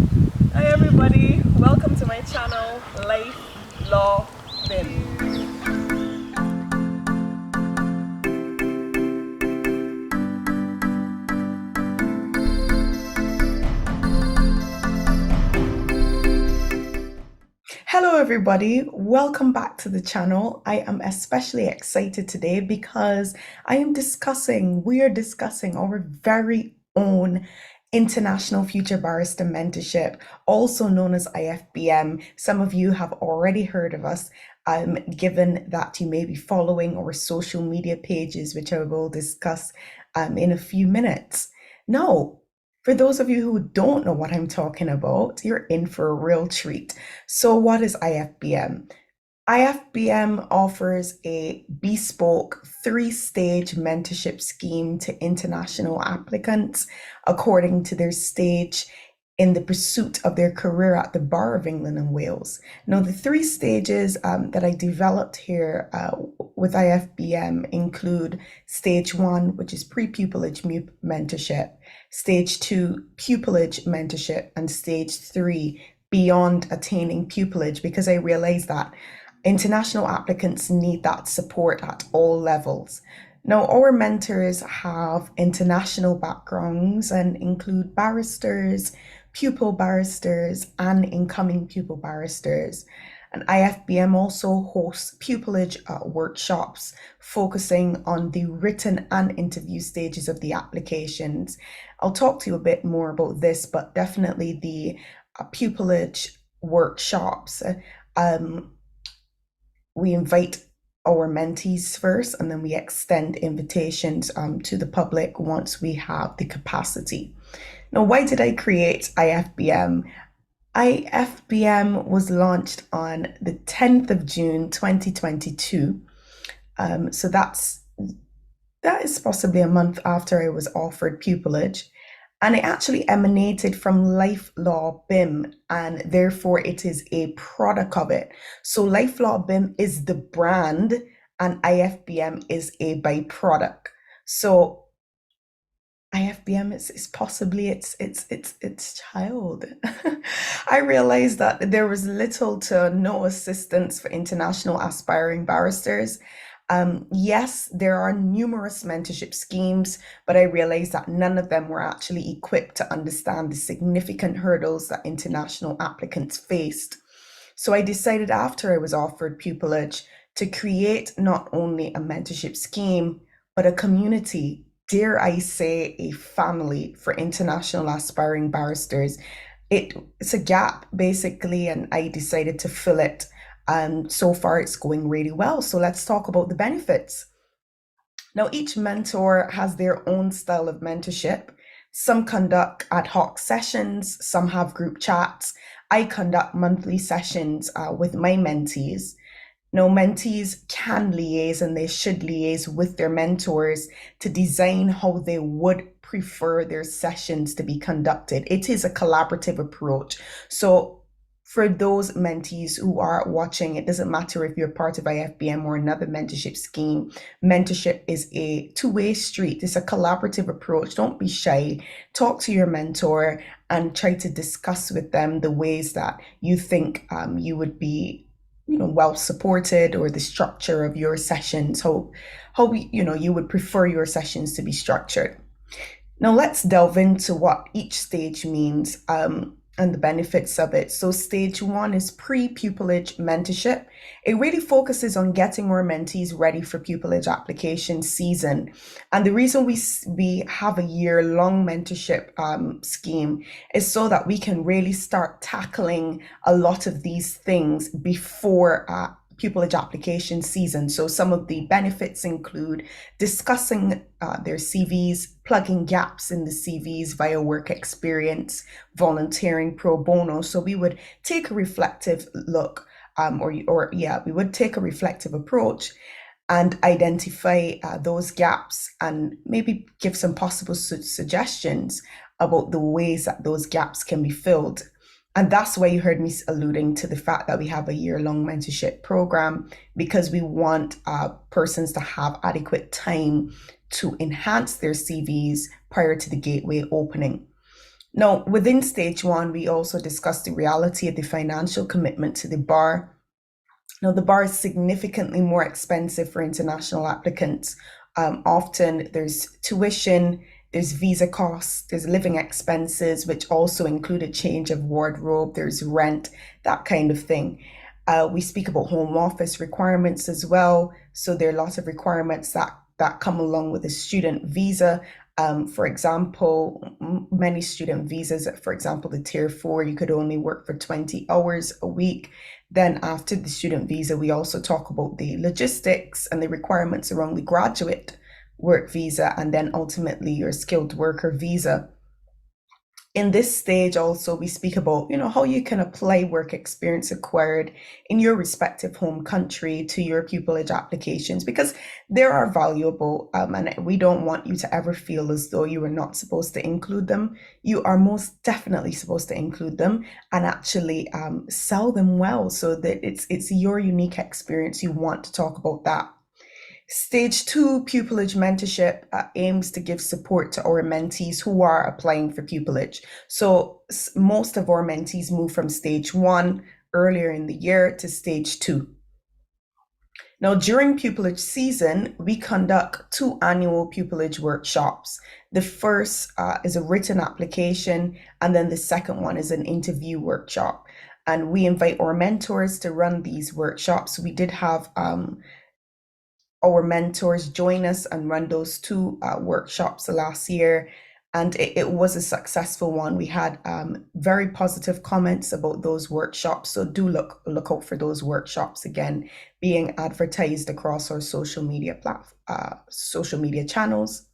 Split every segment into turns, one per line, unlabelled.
Hi everybody, welcome to my channel, Life, Law, BIM. Hello everybody, welcome back to the channel. I am especially excited today because we are discussing our very own International Future Barrister Mentorship, also known as IFBM. Some of you have already heard of us, given that you may be following our social media pages, which I will discuss in a few minutes. Now, for those of you who don't know what I'm talking about, you're in for a real treat. So, what is IFBM? IFBM offers a bespoke three-stage mentorship scheme to international applicants according to their stage in the pursuit of their career at the Bar of England and Wales. Now, the three stages that I developed here with IFBM include stage one, which is pre-pupillage mentorship, stage two, pupillage mentorship, and stage three, beyond attaining pupillage, because I realized that international applicants need that support at all levels. Now, our mentors have international backgrounds and include barristers, pupil barristers, and incoming pupil barristers. And IFBM also hosts pupillage workshops focusing on the written and interview stages of the applications. I'll talk to you a bit more about this, but definitely the pupillage workshops. We invite our mentees first, and then we extend invitations to the public once we have the capacity. Now, why did I create IFBM? IFBM was launched on the 10th of June 2022. So that is possibly a month after I was offered pupillage. And it actually emanated from Life Law BIM, and therefore it is a product of it. So Life Law BIM is the brand, and IFBM is a byproduct. So IFBM is possibly its child. I realized that there was little to no assistance for international aspiring barristers. Yes, there are numerous mentorship schemes, but I realized that none of them were actually equipped to understand the significant hurdles that international applicants faced. So I decided after I was offered pupillage to create not only a mentorship scheme, but a community, dare I say, a family for international aspiring barristers. It's a gap basically, and I decided to fill it. And so far, it's going really well. So let's talk about the benefits. Now, each mentor has their own style of mentorship. Some conduct ad hoc sessions, some have group chats. I conduct monthly sessions with my mentees. Now, mentees can liaise and they should liaise with their mentors to design how they would prefer their sessions to be conducted. It is a collaborative approach. So for those mentees who are watching, it doesn't matter if you're part of IFBM or another mentorship scheme. Mentorship is a two-way street. It's a collaborative approach. Don't be shy. Talk to your mentor and try to discuss with them the ways that you think you would be well supported, or the structure of your sessions, how you would prefer your sessions to be structured. Now let's delve into what each stage means and the benefits of it. So stage one is pre-pupillage mentorship. It really focuses on getting our mentees ready for pupillage application season. And the reason we have a year-long mentorship scheme is so that we can really start tackling a lot of these things before pupillage application season. So some of the benefits include discussing their CVs, plugging gaps in the CVs via work experience, volunteering pro bono. So we would take a reflective look, we would take a reflective approach and identify those gaps and maybe give some possible suggestions about the ways that those gaps can be filled. And that's why you heard me alluding to the fact that we have a year-long mentorship program, because we want persons to have adequate time to enhance their CVs prior to the gateway opening. Now, within stage one, we also discussed the reality of the financial commitment to the bar. Now, the bar is significantly more expensive for international applicants. Often there's tuition, there's visa costs, there's living expenses, which also include a change of wardrobe, there's rent, that kind of thing. We speak about home office requirements as well. So there are lots of requirements that come along with a student visa. For example, many student visas, for example, the tier four, you could only work for 20 hours a week. Then after the student visa, we also talk about the logistics and the requirements around the graduate work visa, and then ultimately your skilled worker visa. In this stage also we speak about how you can apply work experience acquired in your respective home country to your pupillage applications, because they are valuable, and we don't want you to ever feel as though you are not supposed to include them. You are most definitely supposed to include them and actually sell them well, so that it's your unique experience. You want to talk about that. Stage two pupillage mentorship aims to give support to our mentees who are applying for pupillage. So most of our mentees move from stage one earlier in the year to stage two. Now, during pupillage season, we conduct two annual pupillage workshops. The first is a written application, and then the second one is an interview workshop. And we invite our mentors to run these workshops. We did have our mentors join us and run those two workshops last year, and it was a successful one. We had very positive comments about those workshops, so do look out for those workshops again being advertised across our social media channels.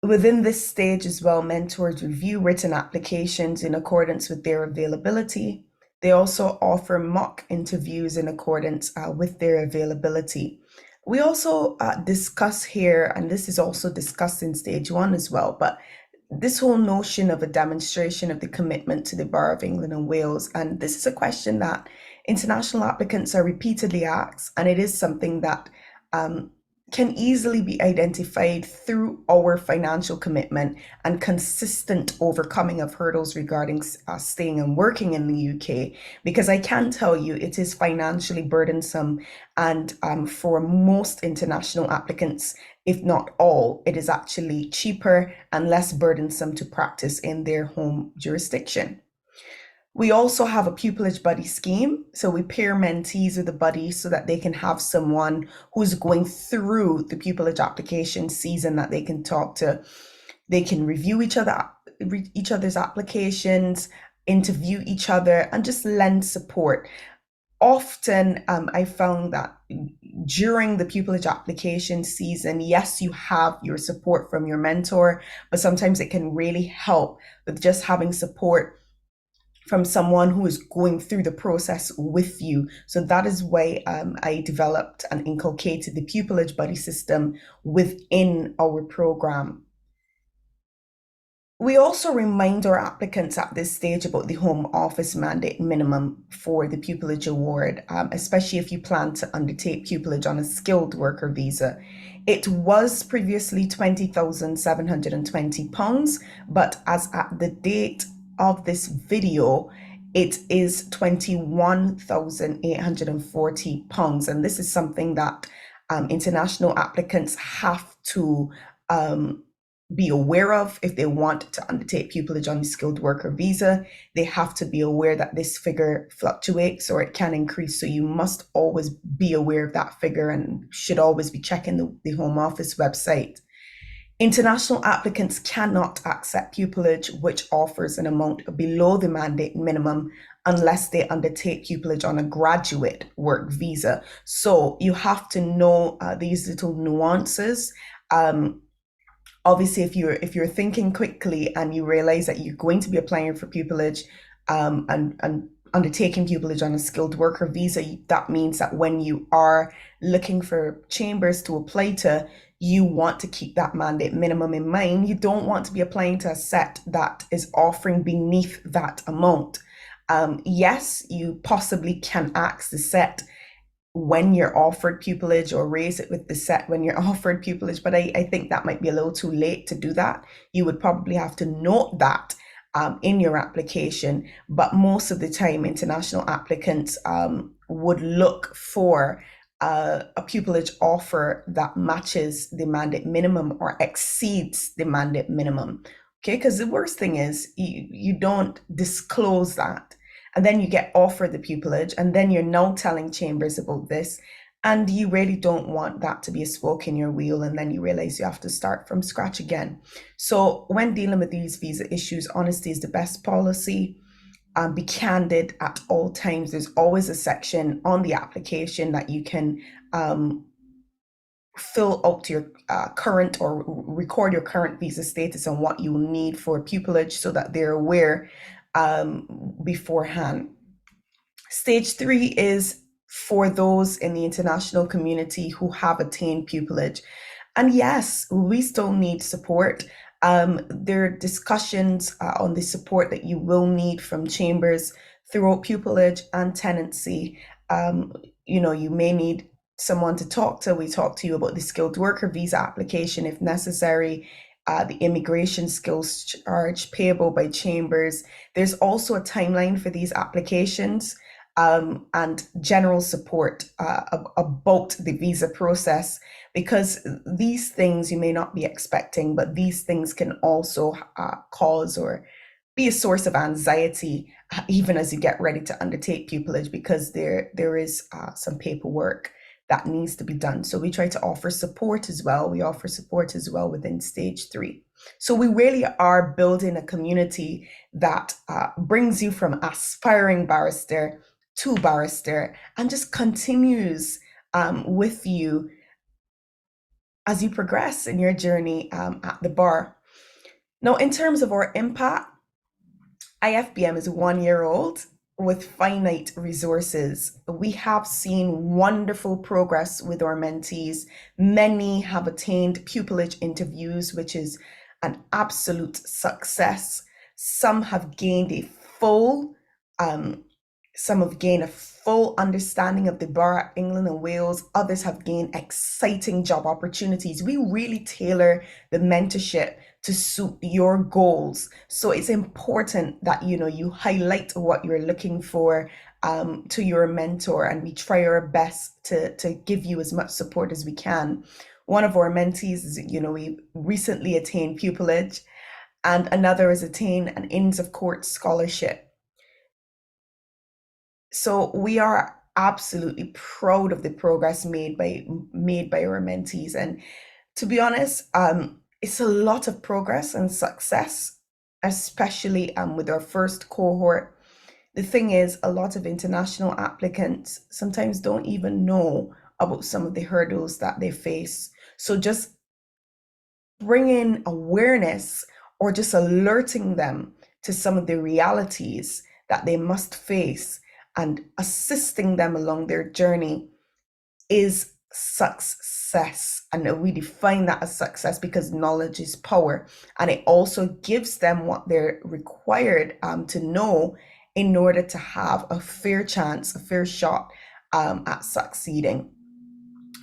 Within this stage as well, mentors review written applications in accordance with their availability. They also offer mock interviews in accordance with their availability. We also discuss here, and this is also discussed in stage one as well, but this whole notion of a demonstration of the commitment to the Bar of England and Wales. And this is a question that international applicants are repeatedly asked, and it is something that can easily be identified through our financial commitment and consistent overcoming of hurdles regarding staying and working in the UK. Because I can tell you it is financially burdensome, and for most international applicants, if not all, it is actually cheaper and less burdensome to practice in their home jurisdiction. We also have a pupillage buddy scheme. So we pair mentees with a buddy so that they can have someone who's going through the pupillage application season that they can talk to. They can review each other's applications, interview each other, and just lend support. Often, I found that during the pupillage application season, yes, you have your support from your mentor, but sometimes it can really help with just having support from someone who is going through the process with you. So that is why I developed and inculcated the pupillage buddy system within our program. We also remind our applicants at this stage about the Home Office mandate minimum for the pupillage award, especially if you plan to undertake pupillage on a skilled worker visa. It was previously £20,720, but as at the date of this video, it is £21,840. And this is something that international applicants have to be aware of if they want to undertake pupillage on the skilled worker visa. They have to be aware that this figure fluctuates or it can increase. So you must always be aware of that figure and should always be checking the Home Office website. International applicants cannot accept pupillage which offers an amount below the mandate minimum unless they undertake pupillage on a graduate work visa. So you have to know these little nuances. Obviously, if you're thinking quickly and you realize that you're going to be applying for pupillage and undertaking pupillage on a skilled worker visa, that means that when you are looking for chambers to apply to, you want to keep that mandate minimum in mind. You don't want to be applying to a set that is offering beneath that amount. Yes, you possibly can ask the set when you're offered pupillage, or raise it with the set when you're offered pupillage. But I think that might be a little too late to do that. You would probably have to note that in your application. But most of the time, international applicants would look for a pupillage offer that matches the mandate minimum or exceeds the mandate minimum. Okay, because the worst thing is you don't disclose that, and then you get offered the pupillage, and then you're now telling chambers about this, and you really don't want that to be a spoke in your wheel, and then you realize you have to start from scratch again. So when dealing with these visa issues, honesty is the best policy. Be candid at all times. There's always a section on the application that you can fill out your current, or record your current visa status and what you need for pupillage, so that they're aware beforehand. Stage 3 is for those in the international community who have attained pupillage. And yes, we still need support. There are discussions on the support that you will need from chambers throughout pupillage and tenancy. You may need someone to talk to. We talk to you about the skilled worker visa application if necessary, the immigration skills charge payable by chambers. There's also a timeline for these applications, and general support about the visa process, because these things you may not be expecting, but these things can also cause or be a source of anxiety even as you get ready to undertake pupillage, because there is some paperwork that needs to be done. So we try to offer support as well. We offer support as well within stage 3. So we really are building a community that brings you from aspiring barrister to barrister, and just continues with you as you progress in your journey at the bar. Now, in terms of our impact, IFBM is 1 year old with finite resources. We have seen wonderful progress with our mentees. Many have attained pupillage interviews, which is an absolute success. Some have gained a full understanding of the bar at England and Wales. Others have gained exciting job opportunities. We really tailor the mentorship to suit your goals. So it's important that you highlight what you're looking for to your mentor, and we try our best to give you as much support as we can. One of our mentees is, we recently attained pupillage, and another has attained an Inns of Court scholarship. So we are absolutely proud of the progress made by our mentees. And to be honest, it's a lot of progress and success, especially with our first cohort. The thing is, a lot of international applicants sometimes don't even know about some of the hurdles that they face. So just bringing awareness, or just alerting them to some of the realities that they must face, and assisting them along their journey, is success. And we define that as success because knowledge is power, and it also gives them what they're required to know in order to have a fair chance, a fair shot at succeeding.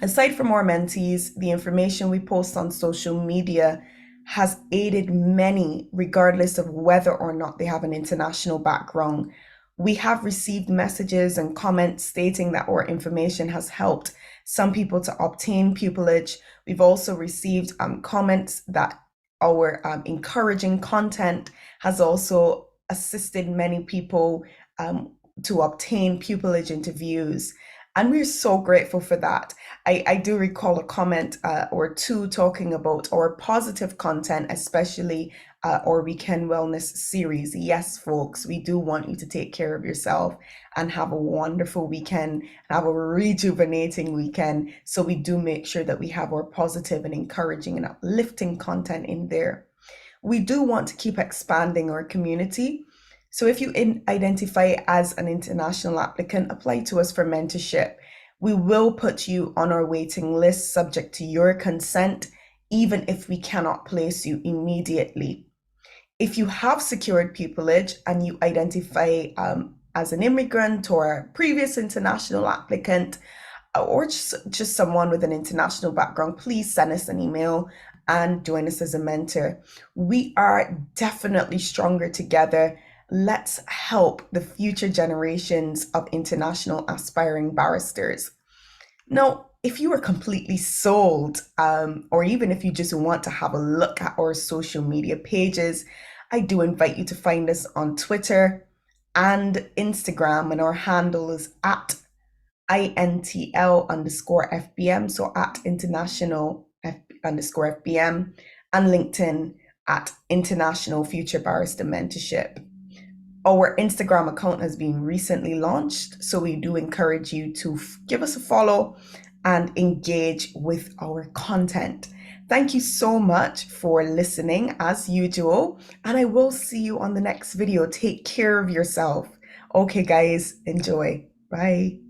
Aside from our mentees, the information we post on social media has aided many, regardless of whether or not they have an international background. We have received messages and comments stating that our information has helped some people to obtain pupillage. We've also received comments that our encouraging content has also assisted many people to obtain pupillage interviews. And we're so grateful for that. I do recall a comment or two talking about our positive content, especially our weekend wellness series. Yes, folks, we do want you to take care of yourself and have a wonderful weekend, have a rejuvenating weekend. So we do make sure that we have our positive and encouraging and uplifting content in there. We do want to keep expanding our community. So if you identify as an international applicant, apply to us for mentorship. We will put you on our waiting list subject to your consent, even if we cannot place you immediately. If you have secured pupillage and you identify as an immigrant or a previous international applicant, or just someone with an international background, please send us an email and join us as a mentor. We are definitely stronger together. Let's help the future generations of international aspiring barristers. Now, if you are completely sold, or even if you just want to have a look at our social media pages, I do invite you to find us on Twitter and Instagram, and our handle is at INTL underscore FBM, so at international underscore FBM, and LinkedIn at International Future Barrister Mentorship. Our Instagram account has been recently launched, so we do encourage you to give us a follow and engage with our content. Thank you so much for listening as usual, and I will see you on the next video. Take care of yourself. Okay, guys, enjoy. Bye.